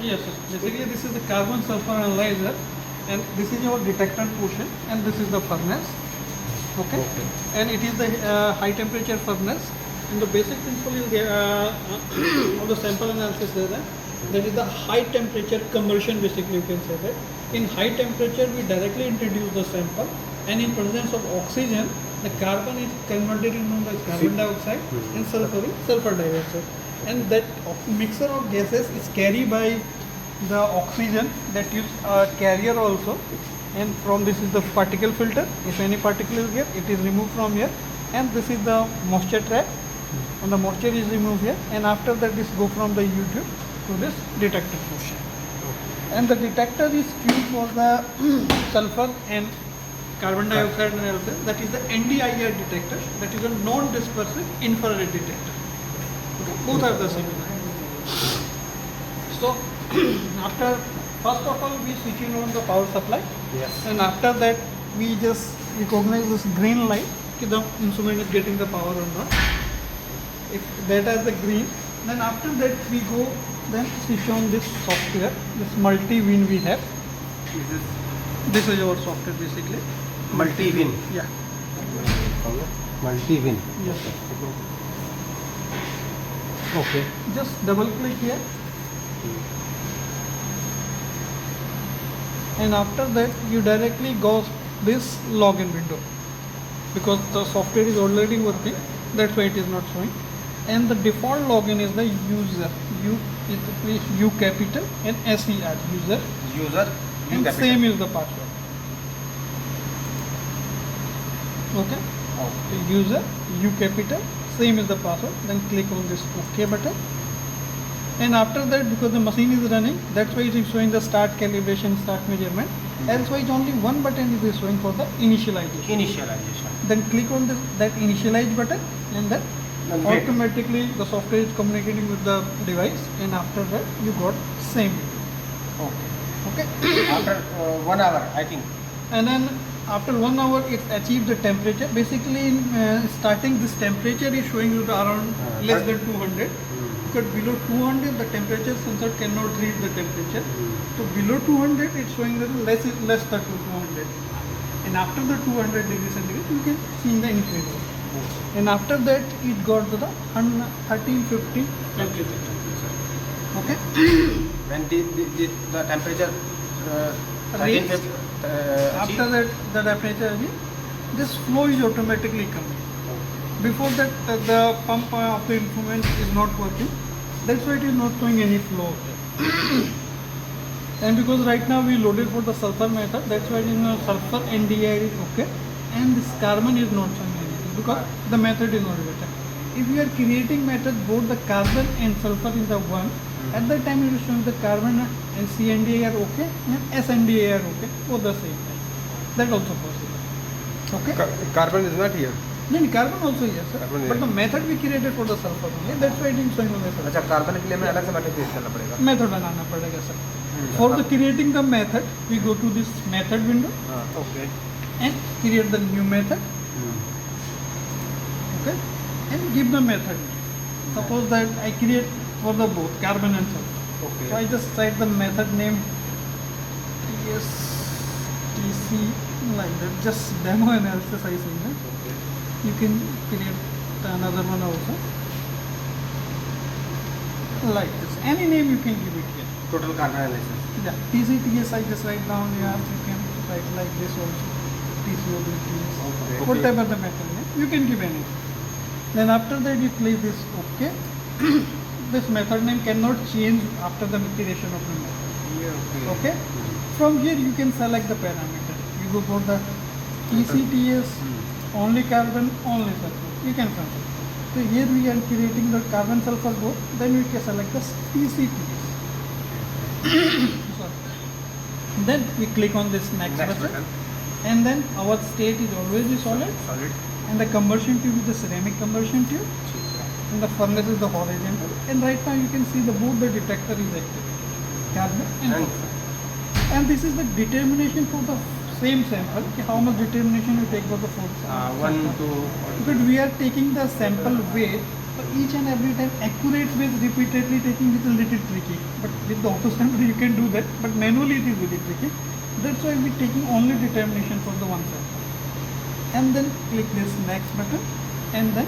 Yes, sir. Basically, this is the carbon sulfur analyzer, and this is your detector portion, and this is the furnace. Okay. And it is the high temperature furnace. And the basic principle is there of the sample analysis is that is the high temperature conversion. Basically, you can say that in high temperature we directly introduce the sample, and in presence of oxygen, the carbon is converted into carbon dioxide and sulfur is sulfur dioxide. And that mixture of gases is carried by the oxygen that use a carrier also, and from this is the particle filter. If any particle is here, it is removed from here, and this is the moisture trap, and the moisture is removed here, and after that this go from the U-tube to this detector portion. And the detector is used for the sulfur and carbon dioxide analysis. That is the NDIR detector, that is a non-dispersive infrared detector. Okay? Both are the same. So after, first of all, we switching on the power supply. Yes. And after that we just recognize this green light कि the instrument is getting the power or not. If that has the green, then after that we go then switch on this software, this multi-win we have. This is our software basically. Multi-win. Yeah. Multi-win. Yes. Okay. Just double click here. And after that you directly go this login window, because the software is already working, that's why it is not showing. And the default login is the user. U is U capital and SER, user. User. And same is the password. Okay. Okay. User, U capital, same is the password. Then click on this OK button. And after that, because the machine is running, that's why it is showing the start calibration, start measurement. Else why only one button is showing for the initialization. Initialization. Then click on that initialize button, and then And wait. automatically the software is communicating with the device, and after that you got same video. Okay. Okay. After 1 hour, I think. And then after 1 hour it achieves the temperature. Basically in starting, this temperature is showing you the around less than 200. Because below 200 the temperature sensor cannot read the temperature. So below 200 it's showing that less than 200. And after the 200 degrees centigrade you can see the increase. And after that it got to the 1350 temperature. Okay. When the temperature Raised. 1350 After that the temperature, this flow is automatically coming. Before that the pump of the instrument is not working. That's why it is not showing any flow. And because right now we loaded for the sulfur method, that's why in the sulfur NDI is okay. And this carbon is not showing anything because the method is not better. If you are creating method both the carbon and sulfur in the one, at that time it is showing the carbon and CNDI are okay and SNDI are okay, both the same time. That also possible. Okay? Carbon is not here. No, carbon also yes, sir. Carbon But is- the method we created for the sulfur only, that's why it is showing on the sulfur. अच्छा carbon के लिए हमें अलग से method create करना पड़ेगा Method बनाना पड़ेगा sir. For the creating the method, we go to this method window हाँ okay and create the new method. Okay, and give the method. Suppose that I create for the both carbon and sulfur. Okay So I just write the method name TSTC like that. Just demo analysis I say that. You can create another one also like this. Any name you can give it here. total carbon analysis. Yeah, TCTS I just write down here. You can write like this also. TCOBTS. Okay. Whatever the method name, you can give anything. Then after that you click this OK. This method name cannot change after the creation of the method. Okay. From here you can select the parameter. You go for the TCTS, only carbon, only sulfur. You can select. So here we are creating the carbon sulfur both. Then we can select the TCTS. Sorry. Then we click on this next button. And then our state is always the solid. Solid. And the conversion tube is the ceramic conversion tube. And the furnace is the horizontal. And right now you can see the both the detector is active. Carbon and sulfur. And this is the determination for the same sample. How much determination you take for the fourth sample. 1 to Because we are taking the sample weight, so each and every time accurate ways repeatedly taking is a little tricky. But with the auto stamped you can do that, but manually it is very tricky. That's why we're taking only determination for the one side. And then click this next button, and then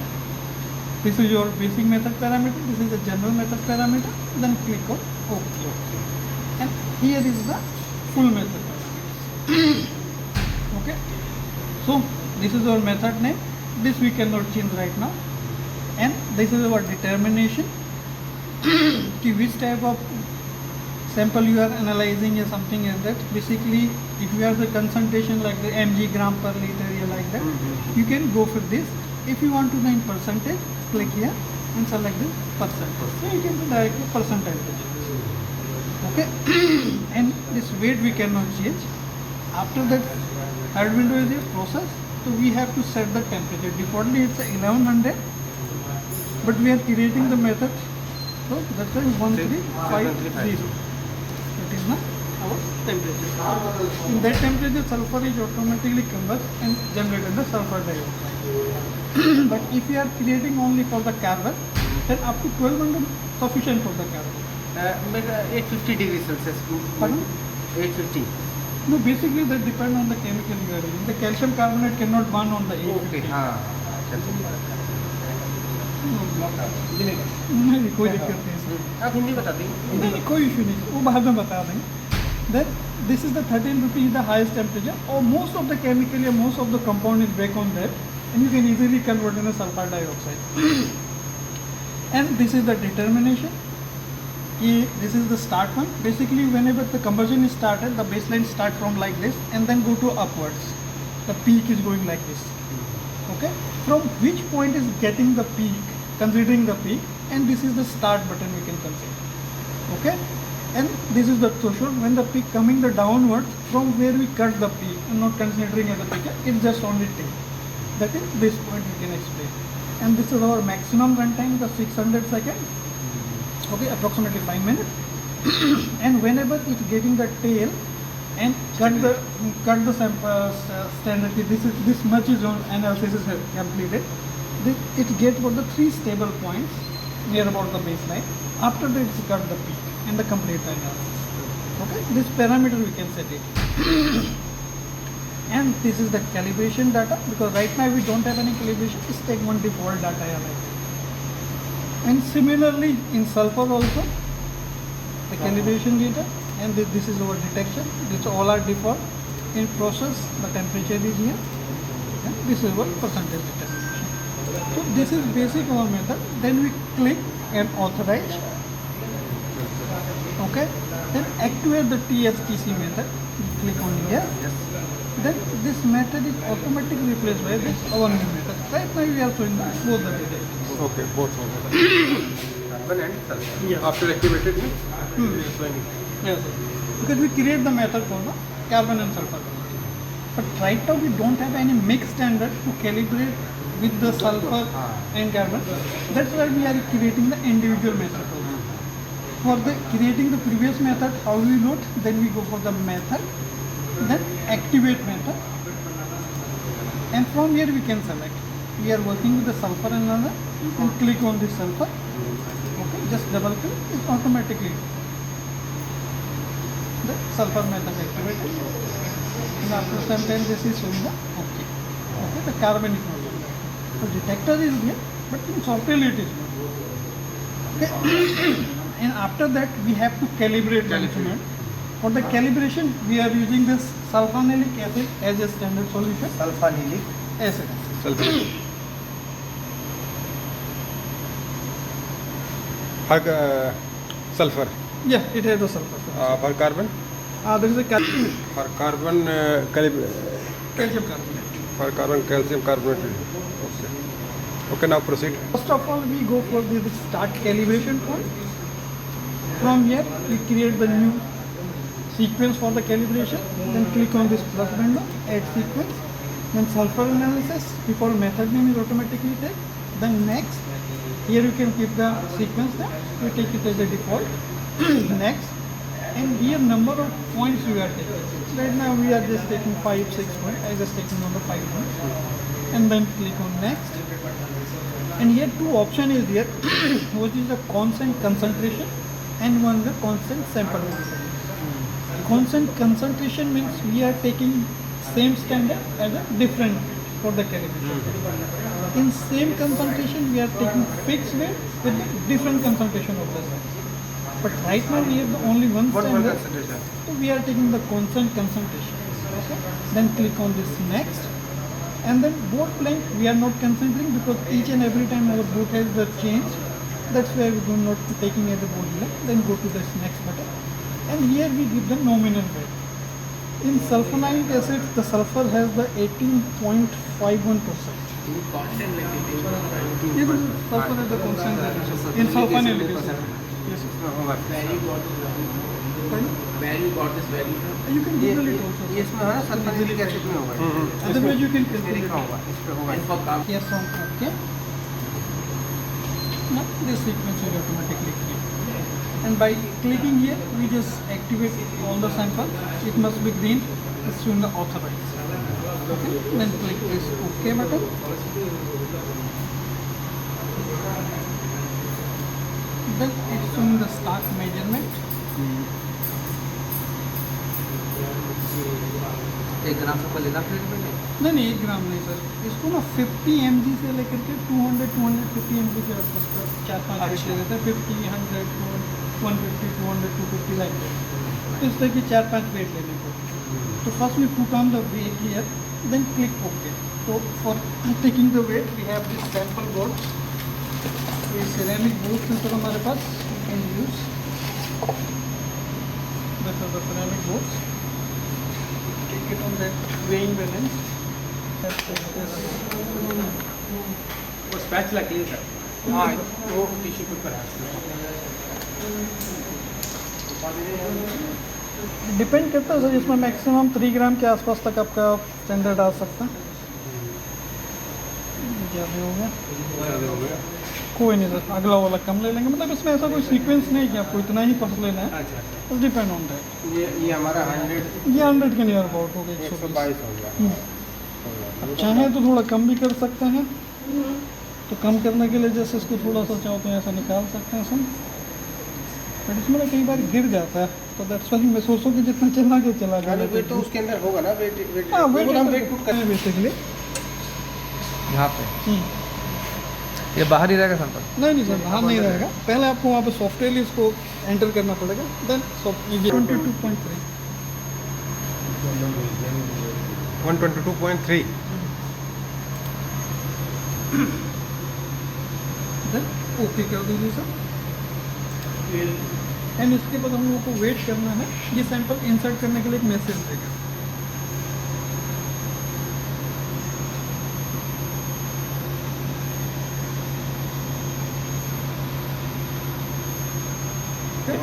this is your basic method parameter, this is the general method parameter, then click on OK. And here is the full method parameters. Okay. So this is our method name. This we cannot change right now. And this is our determination. कि which type of sample you are analyzing or something like that. Basically, if you have the concentration like the mg gram per liter or like that, you can go for this. If you want to know in percentage, click here and select the percentage. So you can do directly percentage. Okay. And this weight we cannot change. After that, third window is a process. So we have to set the temperature. Defaultly it's 1100, but we are creating the method. So that's why 1350. That is not our temperature. In that temperature, sulfur is automatically combust and generated the sulfur dioxide. But if you are creating only for the carbon, then up to 1200 sufficient for the carbon. But 850 degrees Celsius. Pardon? 850. No, basically that depends on the chemical you are using. The calcium carbonate cannot burn on the 850. Okay. हाँ. नहीं कोई दिक्कत नहीं है। आप हिंदी बता देंगे. नहीं कोई इशू नहीं, वो बाद में बता देंगे. Then this is the 1350 is the highest temperature, or most of the chemical or most of the compound is back on there, and you can easily convert in a sulfur dioxide. And this is the determination. This is the start point. Basically, whenever the conversion is started, the baseline start from like this and then go to upwards. The peak is going like this. Okay. From which point is getting the peak, considering the peak, and this is the start button we can consider. Okay. And this is the threshold when the peak coming the downwards from where we cut the peak and not considering as a peak. It's just only tail. That is this point we can explain. And this is our maximum runtime, the 600 seconds. Okay, approximately 5 minutes. And whenever it's getting the tail and cut the sample standard, this much is on analysis is completed. It gets about the 3 stable points near about the baseline. After that, it's cut the peak and the complete analysis. Okay, this parameter we can set it. And this is the calibration data, because right now we don't have any calibration. Just take one default data like. And similarly in sulfur also, the calibration data, and this is our detection. This all are default. In process, the temperature is here, and this is our percentage determination. So this is basic our method. Then we click and authorize. Okay. Then activate the TSTC method. Click on here. Yes. Then this method is automatically replaced by this our new method. Right now we are showing both the data. Okay, both of them. Carbon and sulfur. Yeah. After activated, Yes, sir. Because we create the method for the carbon and sulfur. But right now we don't have any mix standard to calibrate with the sulfur and carbon. That's why we are creating the individual method also. For the creating the previous method, how we note, then we go for the method, then activate method, and from here we can select. We are working with the sulfur another, and click on this sulfur. Okay, just double click, it's automatically the sulfur method activated. And after some time this is showing the okay. Okay, the carbon is not there. The detector is here, but in software it is not. Okay. And after that we have to calibrate the instrument. For the calibration we are using this sulfonalic acid as a standard solution. Sulfonalic acid. Sulfur. Yeah, it has the sulfur. For carbon? There is a calcium For carbon, carbonate. for carbon, calcium carbonate. Okay. Okay, now proceed. First of all, we go for the start calibration point. From here, we create the new sequence for the calibration. Then click on this plus window, add sequence. Then sulfur analysis. Before method name is automatically taken. Then next, here you can keep the sequence there. We take it as a default. Next, and here number of points we are taking. Right now we are just taking 5, 6 points. I just taking number 5 points. And then click on next. And here two option is there, which is the constant concentration and one the constant sample. Constant concentration means we are taking same standard as a different for the calibration. In same concentration we are taking fixed weight with the different concentration of the same. But right now we have only one standard, concentration. so we are taking the constant concentration. Okay? Then click on this next, and then board length we are not considering because each and every time our board has the change. That's why we do not taking as a board length. Then go to this next button, and here we give the nominal weight. In sulfonic acid, the sulfur has the 18.51%. Constant like it is. Yes, sulfur is the constant in sulfonic acid. Yes, sir. Where you got this value? Pardon? Where you got this value from? You can Google it also. ये इसमें है ना sulphonic acid में होगा। Otherwise you can इसमें calculate लिखा it. होगा, इस पे होगा। And for carb, Yes, on okay. Now this sequence will automatically clear. And by clicking here, we just activate all the samples. It must be green. It's showing the authorized. Okay. Then click this OK button. Then it's showing the start measurement. 1 ग्राम से लेना plate में नहीं। नहीं 1 ग्राम नहीं sir, इसको ना 50 mg से लेकर के 200-250 mg के आसपास का 4-5 वेट ले देते हैं। 50, 100, 150, 200, 250 लाइक दैट। तो इस तरह की 4-5 वेट लेने को। तो first we put on the weight here, then click okay. तो for taking the weight we have this sample board. ये सिरेमिक बोर्ड है सर हमारे पास, you can use this is the ceramic board. Take it on that weighing balance. वो spatula clean कर। हाँ, वो tissue paper है। डिपेंड करता है सर, इसमें मैक्सिमम 3 ग्राम के आसपास तक आपका स्टैंडर्ड आ सकता है। ज़्यादा हो गया, कोई नहीं सर, अगला वाला कम ले लेंगे। मतलब इसमें ऐसा कोई सीक्वेंस नहीं कि आपको इतना ही पस लेना है। अच्छा अच्छा। बस डिपेंड ऑन दैट। ये हमारा 100 ये 100 के नियर अबाउट हो गया, 120। 122 हो गया। अब चाहें तो थोड़ा कम भी कर सकते हैं। तो कम करने के लिए जैसे इसको थोड़ा सा चाहो तो ऐसा निकाल सकते हैं सर। बट इसमें ना कई बार गिर जाता है, तो दैट्स वाई मैं सोचूं कि जितना चला के चला यानी जाए। वेट तो उसके अंदर होगा ना, वेट हाँ, वो हम वेट वेट पुट कर। बेसिकली। यहाँ पे ये बाहर ही रहेगा सैंपल। नहीं सर, बाहर नहीं रहेगा। पहले आपको वहाँ पे सॉफ्टवेयर इसको एंटर करना पड़ेगा, देन 22.3। 122.3। देन ओके कर दीजिए सर। एंड इसके बाद हम लोगों को वेट करना है। ये सैंपल इंसर्ट करने के लिए एक मैसेज देगा।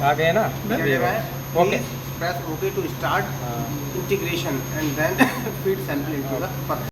आ गए ना। Okay, press OK to start integration and then feed sample into the furnace.